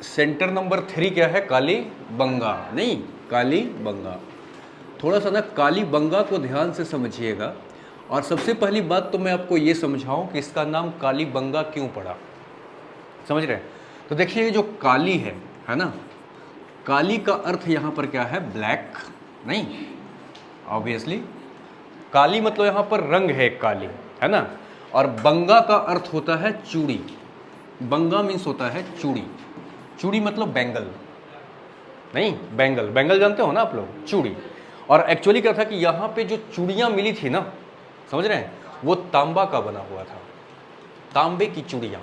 Centre number 3 क्या है? कालीबंगा, नहीं कालीबंगा। थोड़ा सा ना कालीबंगा को ध्यान से समझिएगा। और सबसे पहली बात तो मैं आपको ये समझाऊं कि इसका नाम कालीबंगा क्यों पड़ा, समझ रहे हैं? तो देखिए ये जो काली है ना, काली का अर्थ यहाँ पर क्या है? ब्लैक, नहीं ऑब्वियसली काली मतलब यहाँ पर रंग है काली, है ना। और बंगा का अर्थ होता है चूड़ी। बंगा मीन्स होता है चूड़ी। चूड़ी मतलब बैंगल, नहीं बैंगल, बैंगल जानते हो ना आप लोग, चूड़ी। और एक्चुअली क्या था कि यहाँ पे जो चूड़ियाँ मिली थी ना, समझ रहे हैं, वो तांबा का बना हुआ था। तांबे की चूड़ियाँ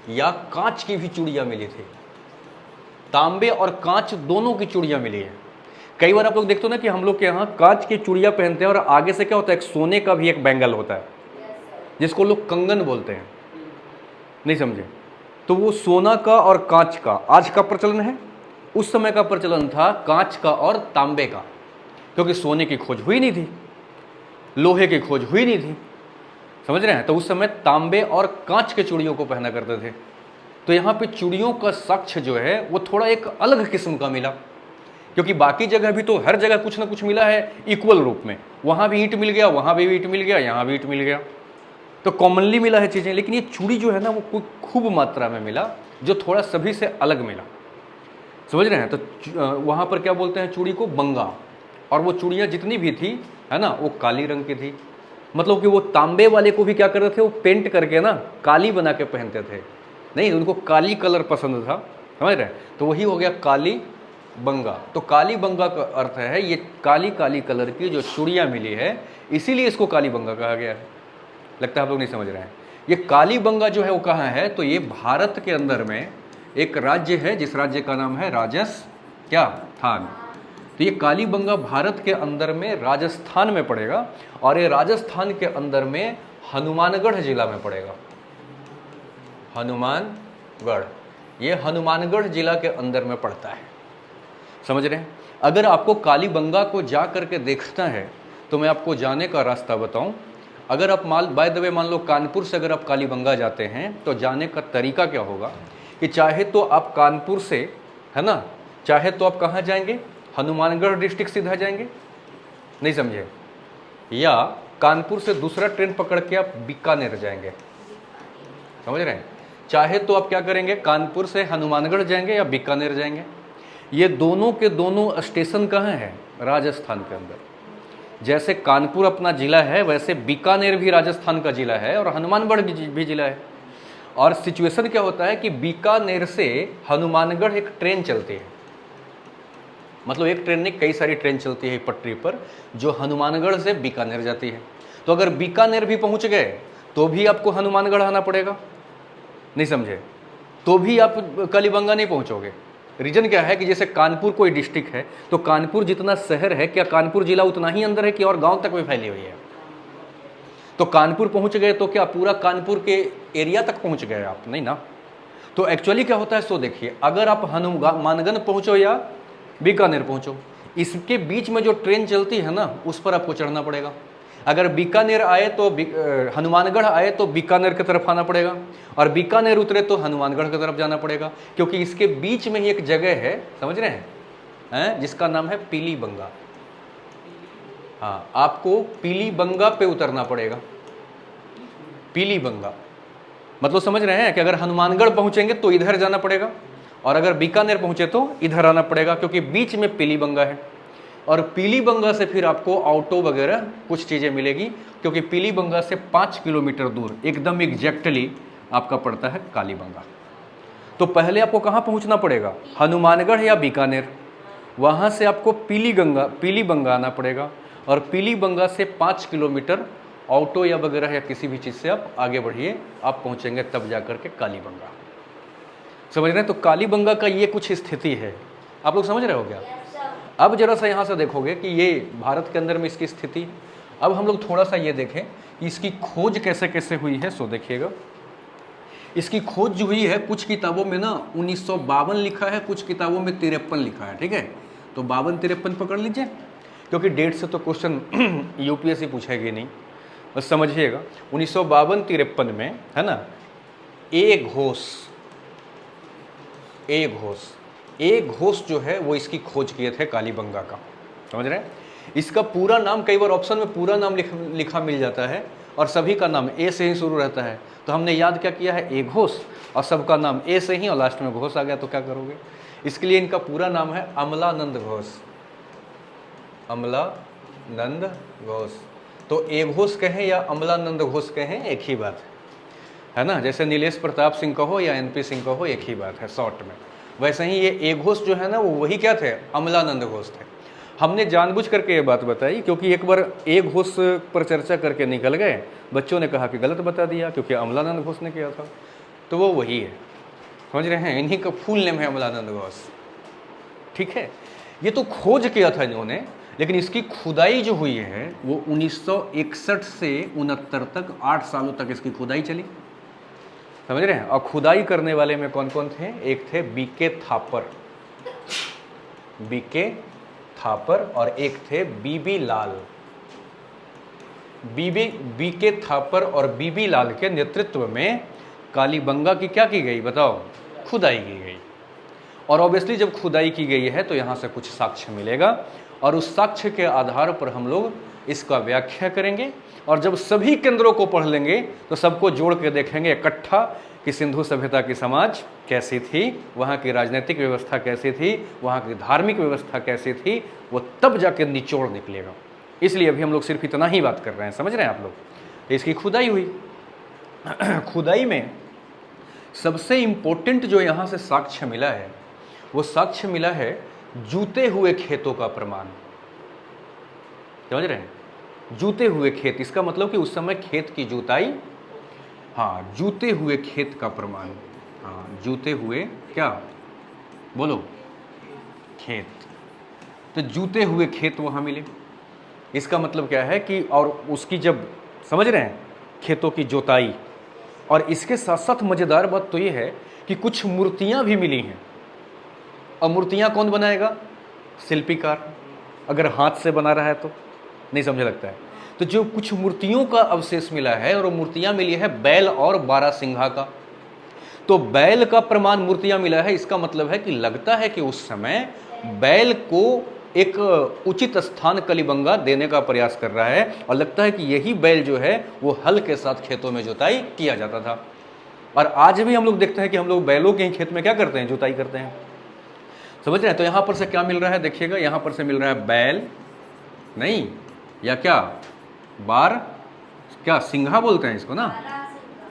या कांच की भी चूड़ियाँ मिली थी। तांबे और कांच दोनों की चूड़ियाँ मिली है। कई बार आप लोग देखते हो ना कि हम लोग के यहाँ कांच की चूड़ियाँ पहनते हैं और आगे से क्या होता है, एक सोने का भी एक बैंगल होता है जिसको लोग कंगन बोलते हैं, नहीं समझे? तो वो सोना का और कांच का आज का प्रचलन है, उस समय का प्रचलन था कांच का और तांबे का, क्योंकि सोने की खोज हुई नहीं थी, लोहे की खोज हुई नहीं थी, समझ रहे हैं? तो उस समय तांबे और कांच के चूड़ियों को पहना करते थे। तो यहाँ पे चूड़ियों का साक्ष्य जो है वो थोड़ा एक अलग किस्म का मिला, क्योंकि बाकी जगह भी तो हर जगह कुछ ना कुछ मिला है इक्वल रूप में। वहाँ भी ईंट मिल गया, वहाँ भी ईंट मिल गया, यहाँ भी ईंट मिल गया, तो कॉमनली मिला है चीज़ें। लेकिन ये चूड़ी जो है ना वो खूब मात्रा में मिला, जो थोड़ा सभी से अलग मिला, समझ रहे हैं? तो वहाँ पर क्या बोलते हैं चूड़ी को? बंगा। और वो चूड़ियाँ जितनी भी थी, है ना, वो काली रंग की थी। मतलब कि वो तांबे वाले को भी क्या करते थे, वो पेंट करके ना काली बना के पहनते थे, नहीं उनको काली कलर पसंद था, समझ रहे हैं? तो वही हो गया काली बंगा। तो काली बंगा का अर्थ है ये काली काली कलर की जो चूड़ियाँ मिली है, इसीलिए इसको काली बंगा कहा गया है। लगता है आप लोग नहीं समझ रहे हैं। ये कालीबंगा जो है वो कहाँ है? तो ये भारत के अंदर में एक राज्य है, जिस राज्य का नाम है राजस्थान। तो ये कालीबंगा भारत के अंदर में राजस्थान में पड़ेगा, और ये राजस्थान के अंदर में हनुमानगढ़ जिला में पड़ेगा। हनुमानगढ़, ये हनुमानगढ़ जिला के अंदर में पड़ता है, समझ रहे हैं? अगर आपको कालीबंगा को जा करके देखना है तो मैं आपको जाने का रास्ता बताऊं। अगर आप बाय द वे मान लो कानपुर से अगर आप कालीबंगा जाते हैं तो जाने का तरीका क्या होगा कि चाहे तो आप कानपुर से, है ना, चाहे तो आप कहाँ जाएंगे? हनुमानगढ़ डिस्ट्रिक्ट सीधा जाएंगे, नहीं समझे? या कानपुर से दूसरा ट्रेन पकड़ के आप बीकानेर जाएंगे, समझ रहे हैं? चाहे तो आप क्या करेंगे, कानपुर से हनुमानगढ़ जाएंगे या बीकानेर जाएंगे। ये दोनों के दोनों स्टेशन कहाँ हैं? राजस्थान के अंदर। जैसे कानपुर अपना जिला है, वैसे बीकानेर भी राजस्थान का जिला है और हनुमानगढ़ भी जिला है। और सिचुएशन क्या होता है कि बीकानेर से हनुमानगढ़ एक ट्रेन चलती है, मतलब एक ट्रेन नहीं कई सारी ट्रेन चलती है पटरी पर, जो हनुमानगढ़ से बीकानेर जाती है। तो अगर बीकानेर भी पहुंच गए तो भी आपको हनुमानगढ़ आना पड़ेगा, नहीं समझे? तो भी आप कालीबंगा नहीं पहुंचोगे। रीजन क्या है कि जैसे कानपुर कोई डिस्ट्रिक्ट है तो कानपुर जितना शहर है, क्या कानपुर जिला उतना ही अंदर है कि और गांव तक में फैली हुई है? तो कानपुर पहुंच गए तो क्या पूरा कानपुर के एरिया तक पहुंच गए आप? नहीं ना। तो एक्चुअली क्या होता है, सो देखिए, अगर आप हनुमानगढ़ पहुंचो या बीकानेर पहुंचो, इसके बीच में जो ट्रेन चलती है ना उस पर आपको चढ़ना पड़ेगा। अगर बीकानेर आए तो हनुमानगढ़ आए तो बीकानेर की तरफ आना पड़ेगा, और बीकानेर उतरे तो हनुमानगढ़ की तरफ जाना पड़ेगा, क्योंकि इसके बीच में ही एक जगह है, समझ रहे हैं, जिसका नाम है पीलीबंगा। हाँ, आपको पीलीबंगा पे उतरना पड़ेगा। पीलीबंगा मतलब समझ रहे हैं कि अगर हनुमानगढ़ पहुंचेंगे तो इधर जाना पड़ेगा, और अगर बीकानेर पहुंचे तो इधर आना पड़ेगा, क्योंकि बीच में पीलीबंगा है। और पीलीबंगा से फिर आपको ऑटो वगैरह कुछ चीज़ें मिलेगी, क्योंकि पीलीबंगा से 5 किलोमीटर दूर एकदम एग्जैक्टली आपका पड़ता है कालीबंगा। तो पहले आपको कहाँ पहुँचना पड़ेगा? हनुमानगढ़ या बीकानेर। वहाँ से आपको पीलीबंगा आना पड़ेगा, और पीलीबंगा से 5 किलोमीटर ऑटो या वगैरह या किसी भी चीज़ से आप आगे बढ़िए, आप पहुँचेंगे तब जा कर के कालीबंगा। समझ रहे हैं? तो कालीबंगा का ये कुछ स्थिति है, आप लोग समझ रहे हो क्या? अब जरा सा यहाँ से देखोगे कि ये भारत के अंदर में इसकी स्थिति। अब हम लोग थोड़ा सा ये देखें कि इसकी खोज कैसे कैसे हुई है। सो देखिएगा, इसकी खोज जो हुई है, कुछ किताबों में ना 1952 लिखा है, कुछ किताबों में 53 लिखा है, ठीक है? तो 52-53 पकड़ लीजिए, क्योंकि डेट से तो क्वेश्चन यूपीएससी पूछेगी नहीं, बस समझिएगा। 1952-53 में, है ना, ए घोष। ए घोष जो है वो इसकी खोज किए थे कालीबंगा का, समझ रहे हैं। इसका पूरा नाम, कई बार ऑप्शन में पूरा नाम लिखा मिल जाता है और सभी का नाम ए से ही शुरू रहता है, तो हमने याद क्या किया है, ए घोष, और सबका नाम ए से ही और लास्ट में घोष आ गया, तो क्या करोगे। इसके लिए इनका पूरा नाम है अमलानंद घोष, अमलानंद घोष। तो ए घोष कहें या अमलानंद घोष कहें एक ही बात है ना। जैसे नीलेश प्रताप सिंह कहो या एनपी सिंह कहो एक ही बात है शॉर्ट में। वैसे ही ये ए घोष जो है ना वो वही क्या थे, अमलानंद घोष थे। हमने जानबूझ करके ये बात बताई क्योंकि एक बार ए घोष पर चर्चा करके निकल गए, बच्चों ने कहा कि गलत बता दिया क्योंकि अमलानंद घोष ने किया था, तो वो वही है, समझ रहे हैं। इन्हीं का फुल नेम है अमलानंद घोष, ठीक है। ये तो खोज किया था इन्होंने, लेकिन इसकी खुदाई जो हुई है वो 1961 से 69 तक 8 सालों तक इसकी खुदाई चली, समझ रहे हैं। और खुदाई करने वाले में कौन कौन थे, एक थे बीके थापर, बीके थापर, और एक थे बीबी लाल। बीके थापर और बीबी लाल के नेतृत्व में कालीबंगा की क्या की गई बताओ, खुदाई की गई। और ऑब्वियसली जब खुदाई की गई है तो यहाँ से कुछ साक्ष्य मिलेगा और उस साक्ष्य के आधार पर हम लोग इसका व्याख्या करेंगे। और जब सभी केंद्रों को पढ़ लेंगे तो सबको जोड़ के देखेंगे इकट्ठा कि सिंधु सभ्यता की समाज कैसी थी, वहाँ की राजनीतिक व्यवस्था कैसी थी, वहाँ की धार्मिक व्यवस्था कैसी थी, वो तब जाके निचोड़ निकलेगा। इसलिए अभी हम लोग सिर्फ इतना ही बात कर रहे हैं, समझ रहे हैं आप लोग। इसकी खुदाई हुई, खुदाई में सबसे इंपॉर्टेंट जो यहाँ से साक्ष्य मिला है वो साक्ष्य मिला है जूते हुए खेतों का प्रमाण, समझ रहे हैं। जूते हुए खेत, इसका मतलब कि उस समय खेत की जुताई, हाँ, जूते हुए खेत का प्रमाण, हाँ, जूते हुए क्या बोलो, खेत। तो जूते हुए खेत वहाँ मिले, इसका मतलब क्या है कि, और उसकी जब समझ रहे हैं खेतों की जोताई, और इसके साथ साथ मज़ेदार बात तो ये है कि कुछ मूर्तियाँ भी मिली हैं। और मूर्तियाँ कौन बनाएगा, शिल्पीकार, अगर हाथ से बना रहा है तो नहीं समझ लगता है। तो जो कुछ मूर्तियों का अवशेष मिला है, और वो मूर्तियाँ मिली है बैल और बारहसिंघा का। तो बैल का प्रमाण मूर्तियाँ मिला है, इसका मतलब है कि लगता है कि उस समय बैल को एक उचित स्थान कलिबंगा देने का प्रयास कर रहा है, और लगता है कि यही बैल जो है वो हल के साथ खेतों में जुताई किया जाता था। और आज भी हम लोग देखते हैं कि हम लोग बैलों के ही खेत में क्या करते हैं, जुताई करते हैं, समझ रहे हैं। तो यहाँ पर से क्या मिल रहा है देखिएगा, यहाँ पर से मिल रहा है बैल नहीं, या क्या बार, क्या सिंघा बोलते हैं इसको ना,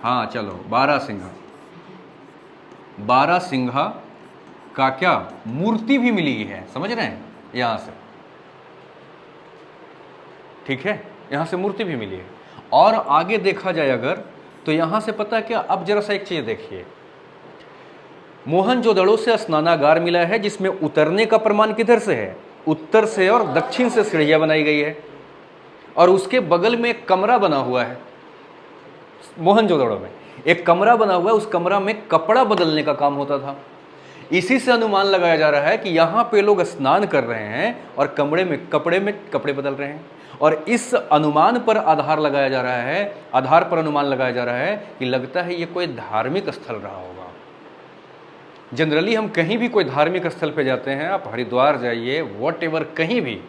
हाँ चलो बारहसिंघा, बारहसिंघा का क्या मूर्ति भी मिली है, समझ रहे हैं, यहां से, ठीक है, यहां से मूर्ति भी मिली है। और आगे देखा जाए अगर तो यहां से पता है क्या, अब जरा सा एक चीज देखिए, मोहनजोदड़ो से स्नानागार मिला है जिसमें उतरने का प्रमाण किधर से है, उत्तर से और दक्षिण से सीढ़ियां बनाई गई है, और उसके बगल में एक कमरा बना हुआ है। मोहनजोदड़ो में एक कमरा बना हुआ है, उस कमरा में कपड़ा बदलने का काम होता था। इसी से अनुमान लगाया जा रहा है कि यहाँ पे लोग स्नान कर रहे हैं और कमरे में कपड़े बदल रहे हैं। और इस अनुमान पर आधार लगाया जा रहा है, आधार पर अनुमान लगाया जा रहा है कि लगता है ये कोई धार्मिक स्थल रहा होगा। जनरली हम कहीं भी कोई धार्मिक स्थल पे जाते हैं, आप हरिद्वार जाइए, वॉटएवर, कहीं भी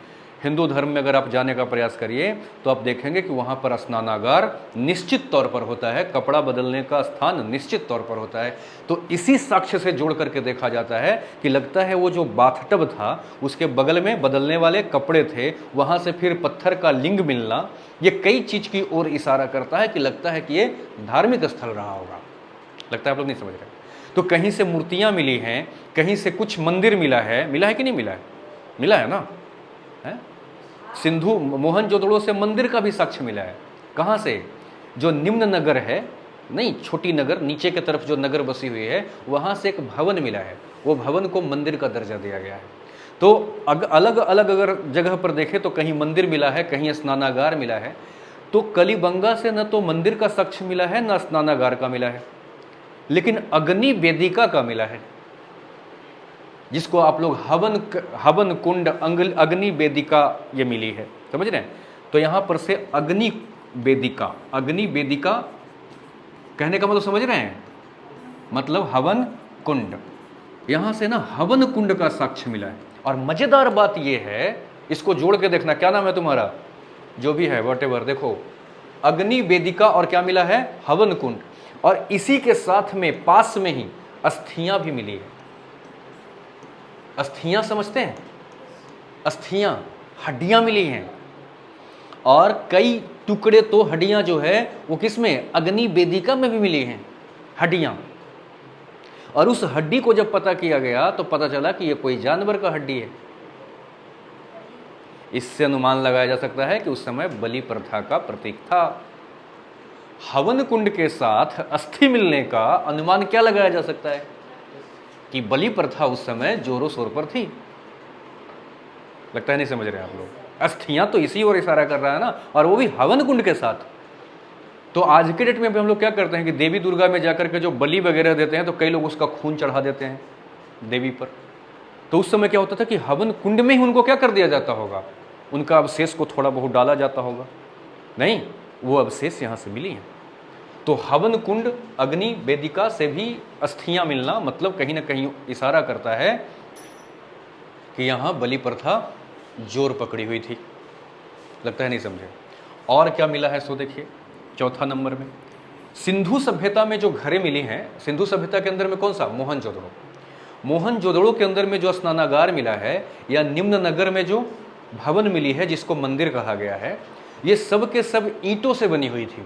हिंदू धर्म में अगर आप जाने का प्रयास करिए तो आप देखेंगे कि वहाँ पर स्नानागार निश्चित तौर पर होता है, कपड़ा बदलने का स्थान निश्चित तौर पर होता है। तो इसी साक्ष्य से जोड़ करके देखा जाता है कि लगता है वो जो बाथटब था उसके बगल में बदलने वाले कपड़े थे, वहाँ से फिर पत्थर का लिंग मिलना, ये कई चीज़ की ओर इशारा करता है कि लगता है कि ये धार्मिक स्थल रहा होगा। लगता है आप लोग नहीं समझ रहे। तो कहीं से मूर्तियाँ मिली हैं, कहीं से कुछ मंदिर मिला है कि नहीं मिला है, मिला है ना, है? सिंधु मोहनजोदड़ो से मंदिर का भी साक्ष्य मिला है। कहाँ से, जो निम्न नगर है, नहीं छोटी नगर, नीचे की तरफ जो नगर बसी हुई है, वहाँ से एक भवन मिला है, वो भवन को मंदिर का दर्जा दिया गया है। तो अलग अलग अगर जगह पर देखें तो कहीं मंदिर मिला है, कहीं स्नानागार मिला है। तो कलिबंगा से न तो मंदिर का साक्ष्य मिला है न स्नानागार का मिला है, लेकिन अग्नि वेदिका का मिला है, जिसको आप लोग हवन कुंड अग्नि वेदिका ये मिली है, समझ रहे हैं। तो यहां पर से अग्नि वेदिका कहने का मतलब समझ रहे हैं, मतलब हवन कुंड, यहां से ना हवन कुंड का साक्ष्य मिला है। और मजेदार बात यह है, इसको जोड़ के देखना, क्या नाम है तुम्हारा, जो भी है वॉटेवर, देखो अग्नि वेदिका और क्या मिला है, हवन कुंड, और इसी के साथ में पास में ही अस्थियां भी मिली है। अस्थियां समझते हैं, अस्थियां, हड्डियां मिली हैं, और कई टुकड़े तो हड्डियां जो है वो किसमें, अग्नि वेदिका में भी मिली हैं हड्डियां। और उस हड्डी को जब पता किया गया तो पता चला कि ये कोई जानवर का हड्डी है। इससे अनुमान लगाया जा सकता है कि उस समय बलि प्रथा का प्रतीक था। हवन कुंड के साथ अस्थि मिलने का अनुमान क्या लगाया जा सकता है कि बलि प्रथा उस समय जोरों शोर पर थी। लगता है नहीं समझ रहे आप लोग, अस्थियां तो इसी ओर इशारा कर रहा है ना, और वो भी हवन कुंड के साथ। तो आज के डेट में भी हम लोग क्या करते हैं कि देवी दुर्गा में जाकर के जो बलि वगैरह देते हैं तो कई लोग उसका खून चढ़ा देते हैं देवी पर। तो उस समय क्या होता था कि हवन कुंड में ही उनको क्या कर दिया जाता होगा, उनका अवशेष को थोड़ा बहुत डाला जाता होगा। नहीं, वो अवशेष यहाँ से मिली हैं। तो हवन कुंड, अग्नि वेदिका से भी अस्थियां मिलना मतलब कहीं ना कहीं इशारा करता है कि यहाँ बलि प्रथा जोर पकड़ी हुई थी। लगता है नहीं समझे। और क्या मिला है सो देखिए, चौथा नंबर में सिंधु सभ्यता में जो घरें मिली हैं, सिंधु सभ्यता के अंदर में कौन सा, मोहनजोदड़ो। मोहनजोदड़ो के अंदर में जो स्नानागार मिला है, या निम्न नगर में जो भवन मिली है जिसको मंदिर कहा गया है, ये सब के सब ईंटों से बनी हुई थी।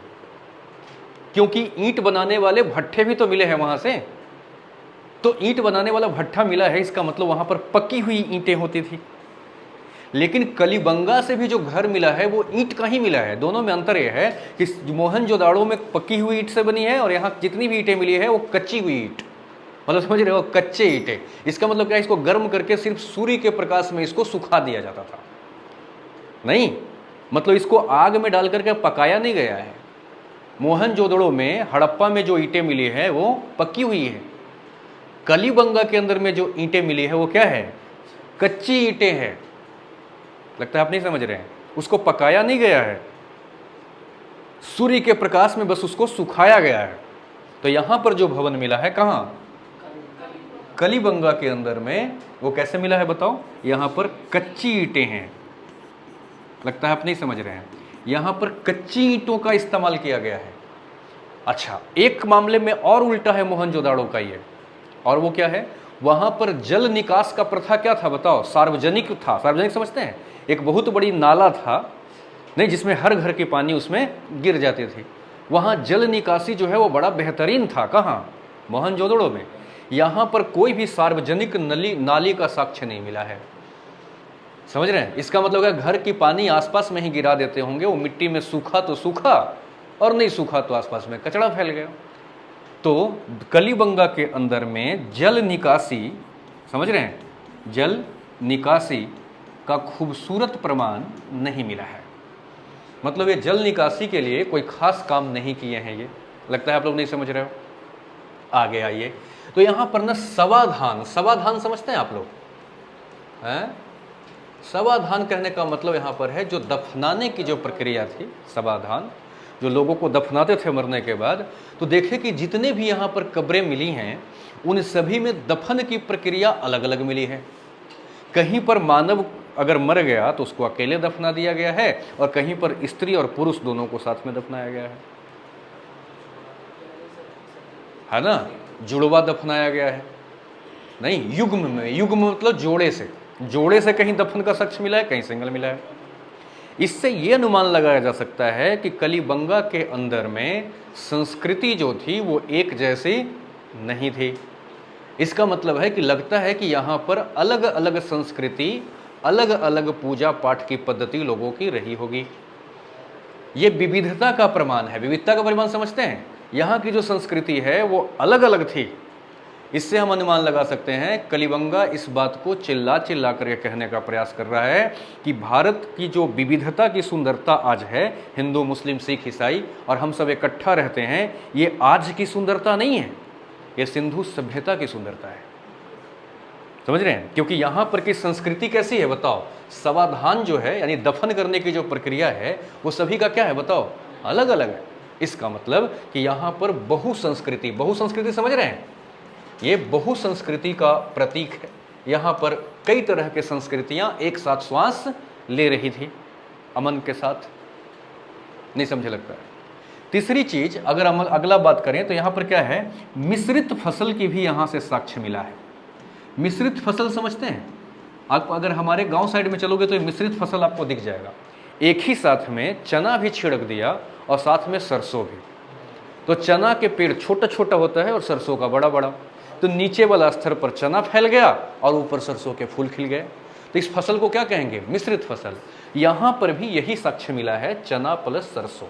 क्योंकि ईंट बनाने वाले भट्ठे भी तो मिले हैं वहां से। तो ईंट बनाने वाला भट्ठा मिला है, इसका मतलब वहां पर पकी हुई ईंटें होती थी। लेकिन कलिबंगा से भी जो घर मिला है वो ईंट का ही मिला है। दोनों में अंतर यह है कि मोहनजोदाड़ो में पकी हुई ईंट से बनी है, और यहाँ जितनी भी ईंटें मिली है वो कच्ची हुई ईंट, मतलब समझ रहे हो, कच्चे ईंटें। इसका मतलब क्या है, इसको गर्म करके सिर्फ सूर्य के प्रकाश में इसको सुखा दिया जाता था। नहीं, मतलब इसको आग में डाल करके पकाया नहीं गया है। मोहनजोदड़ो में, हड़प्पा में जो ईंटें मिली है वो पकी हुई है। कलिबंगा के अंदर में जो ईंटें मिली है वो क्या है, कच्ची ईंटें हैं। लगता है आप नहीं समझ रहे हैं, उसको पकाया नहीं गया है, सूर्य के प्रकाश में बस उसको सुखाया गया है। तो यहां पर जो भवन मिला है कहां, कलिबंगा के अंदर में, वो कैसे मिला है बताओ, यहां पर कच्ची ईंटें हैं। लगता है आप नहीं समझ रहे हैं, यहां पर कच्ची ईंटों का इस्तेमाल किया गया है। अच्छा, एक मामले में और उल्टा है मोहनजोदाड़ो का ये, और वो क्या है, वहां पर जल निकास का प्रथा क्या था बताओ, सार्वजनिक था। सार्वजनिक समझते हैं, एक बहुत बड़ी नाला था, नहीं, जिसमें हर घर की पानी उसमें गिर जाती थी। वहां जल निकासी जो है वो बड़ा बेहतरीन था। कहां, मोहनजोदड़ो में। यहां पर कोई भी सार्वजनिक नाली का साक्ष्य नहीं मिला है। समझ रहे हैं, इसका मतलब है घर की पानी आसपास में ही गिरा देते होंगे, वो मिट्टी में सूखा तो सूखा, और नहीं सूखा तो आसपास में कचरा फैल गया। तो कलिबंगा के अंदर में जल निकासी, समझ रहे हैं, जल निकासी का खूबसूरत प्रमाण नहीं मिला है। मतलब ये जल निकासी के लिए कोई खास काम नहीं किए हैं ये। लगता है आप लोग नहीं समझ रहे हो। आगे आइए, तो यहां पर ना सवाधान, सवाधान समझते हैं आप लोग हैं? सवाधान कहने का मतलब यहां पर है जो दफनाने की जो प्रक्रिया थी, सवाधान, जो लोगों को दफनाते थे मरने के बाद। तो देखे कि जितने भी यहाँ पर कब्रें मिली हैं उन सभी में दफन की प्रक्रिया अलग अलग मिली है। कहीं पर मानव अगर मर गया तो उसको अकेले दफना दिया गया है, और कहीं पर स्त्री और पुरुष दोनों को साथ में दफनाया गया है ना, जुड़वा दफनाया गया है। नहीं, युग्म में, युग्म मतलब जोड़े से कहीं दफन का साक्ष्य मिला है, कहीं सिंगल मिला है। इससे ये अनुमान लगाया जा सकता है कि कलिबंगा के अंदर में संस्कृति जो थी वो एक जैसी नहीं थी। इसका मतलब है कि लगता है कि यहाँ पर अलग अलग संस्कृति, अलग अलग पूजा पाठ की पद्धति लोगों की रही होगी। ये विविधता का प्रमाण है। विविधता का प्रमाण समझते हैं, यहाँ की जो संस्कृति है वो अलग अलग थी। इससे हम अनुमान लगा सकते हैं, कलिबंगा इस बात को चिल्ला चिल्ला करके कहने का प्रयास कर रहा है कि भारत की जो विविधता की सुंदरता आज है, हिंदू मुस्लिम सिख ईसाई और हम सब इकट्ठा रहते हैं, ये आज की सुंदरता नहीं है, ये सिंधु सभ्यता की सुंदरता है। समझ रहे हैं, क्योंकि यहाँ पर की संस्कृति कैसी है बताओ, सवाधान जो है यानी दफन करने की जो प्रक्रिया है वो सभी का क्या है बताओ, अलग अलग है। इसका मतलब कि यहाँ पर बहुसंस्कृति, बहुसंस्कृति समझ रहे हैं, ये बहुसंस्कृति का प्रतीक है। यहाँ पर कई तरह के संस्कृतियां एक साथ श्वास ले रही थी अमन के साथ। नहीं समझे लगता है। तीसरी चीज अगर हम अगला बात करें तो यहाँ पर क्या है, मिश्रित फसल की भी यहाँ से साक्ष्य मिला है। मिश्रित फसल समझते हैं आप? अगर हमारे गांव साइड में चलोगे तो ये मिश्रित फसल आपको दिख जाएगा। एक ही साथ में चना भी छिड़क दिया और साथ में सरसों भी। तो चना के पेड़ छोटा छोटा होता है और सरसों का बड़ा बड़ा। तो नीचे वाला स्तर पर चना फैल गया और ऊपर सरसों के फूल खिल गए। तो इस फसल को क्या कहेंगे? मिश्रित फसल। यहां पर भी यही साक्ष्य मिला है, चना प्लस सरसों,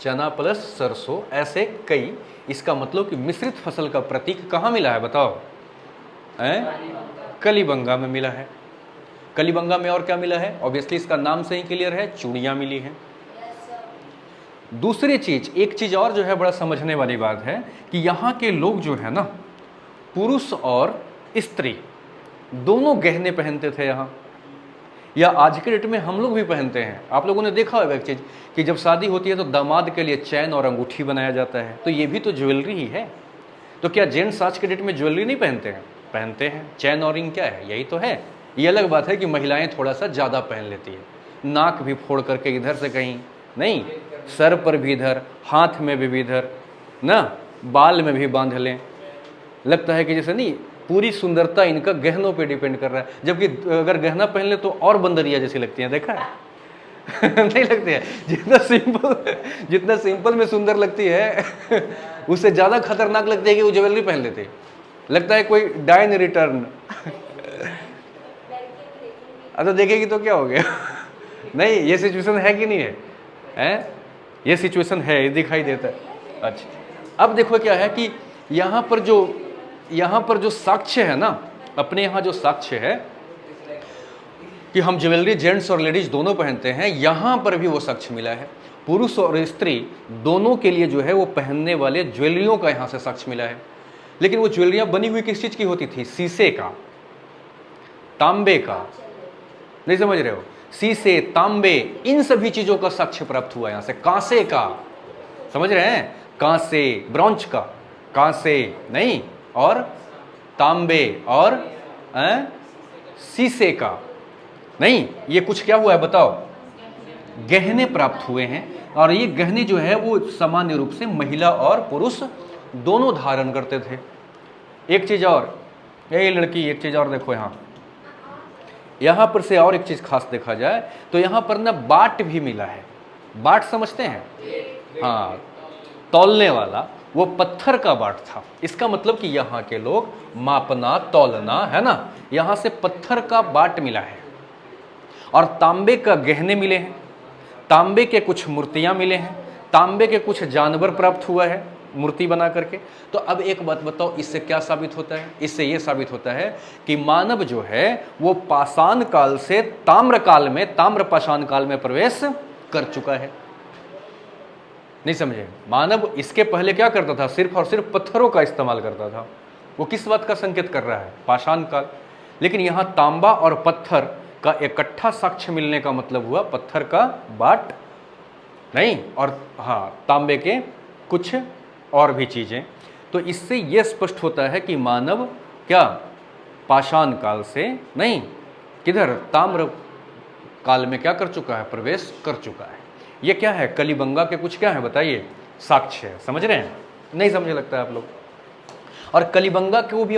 चना प्लस सरसों, ऐसे कई। इसका मतलब कि मिश्रित फसल का प्रतीक कहां मिला है बताओ? कलिबंगा में मिला है। कलिबंगा में और क्या मिला है? ऑब्वियसली इसका नाम से ही क्लियर है, चूड़ियां मिली हैं। दूसरी चीज, एक चीज और जो है बड़ा समझने वाली बात है कि यहाँ के लोग जो है ना, पुरुष और स्त्री दोनों गहने पहनते थे यहाँ, या आज के डेट में हम लोग भी पहनते हैं। आप लोगों ने देखा होगा एक चीज कि जब शादी होती है तो दामाद के लिए चैन और अंगूठी बनाया जाता है, तो ये भी तो ज्वेलरी ही है। तो क्या जेंट्स आज के डेट में ज्वेलरी नहीं पहनते हैं? पहनते हैं। चैन और रिंग क्या है? यही तो है। ये अलग बात है कि महिलाएं थोड़ा सा ज़्यादा पहन लेती है, नाक भी फोड़ करके इधर से कहीं नहीं, सर पर भी इधर, हाथ में भी इधर ना, बाल में भी बांध लें। लगता है कि जैसे नहीं, पूरी सुंदरता इनका गहनों पे डिपेंड कर रहा है। जबकि अगर गहना पहन ले तो और बंदरिया जैसी लगती है, देखा है? नहीं लगती है? जितना सिंपल में सुंदर लगती है उससे ज़्यादा खतरनाक लगती है कि वो ज्वेलरी पहन लेते हैं। लगता है कोई डाइन रिटर्न। तो देखेगी तो क्या हो गया? नहीं, ये सिचुएशन है कि नहीं है? हैं? ये सिचुएशन है, ये दिखाई देता है। अच्छा, अब देखो क्या है कि यहाँ पर जो साक्ष्य है ना, अपने यहाँ जो साक्ष्य है कि हम ज्वेलरी जेंट्स और लेडीज दोनों पहनते हैं, यहाँ पर भी वो साक्ष्य मिला है। पुरुष और स्त्री दोनों के लिए जो है वो पहनने वाले ज्वेलरियों का यहाँ से साक्ष्य मिला है। लेकिन वो ज्वेलरियाँ बनी हुई किस चीज़ की होती थी? शीशे का, तांबे का। नहीं समझ रहे हो? शीशे, तांबे, इन सभी चीजों का साक्ष्य प्राप्त हुआ यहाँ से। कांसे का, समझ रहे हैं? कांसे, ब्रॉन्ज का, कांसे नहीं, और तांबे और शीशे का नहीं, ये कुछ क्या हुआ है बताओ? गहने प्राप्त हुए हैं। और ये गहने जो है वो सामान्य रूप से महिला और पुरुष दोनों धारण करते थे। एक चीज और, ये लड़की, एक चीज और देखो यहाँ पर से और एक चीज खास देखा जाए तो यहाँ पर ना बाट भी मिला है। बाट समझते हैं? हाँ, तौलने वाला, वो पत्थर का बाट था। इसका मतलब कि यहाँ के लोग मापना, तौलना, है ना, यहाँ से पत्थर का बाट मिला है। और तांबे का गहने मिले हैं, तांबे के कुछ मूर्तियां मिले हैं, तांबे के कुछ जानवर प्राप्त हुआ है मूर्ति बना करके। तो अब एक बात बताओ, इससे क्या साबित होता है? इससे यह साबित होता है कि मानव जो है वो पाषाण काल से ताम्र काल में, ताम्र पाषाण काल में प्रवेश कर चुका है। नहीं समझे? मानव इसके पहले क्या करता था? सिर्फ और सिर्फ पत्थरों का इस्तेमाल करता था। वो किस बात का संकेत कर रहा है? पाषाण काल। लेकिन यहाँ तांबा और पत्थर का इकट्ठा साक्ष्य मिलने का मतलब हुआ पत्थर का बाट नहीं, और हाँ, तांबे के कुछ और भी चीजें। तो इससे यह स्पष्ट होता है कि मानव क्या पाषाण काल से नहीं, किधर, ताम्र काल में क्या कर चुका है? प्रवेश कर चुका है। ये क्या है? कलिबंगा के कुछ क्या है बताइए? साक्ष्य है। समझ रहे हैं? नहीं समझे लगता है आप लोग? और कलिबंगा को भी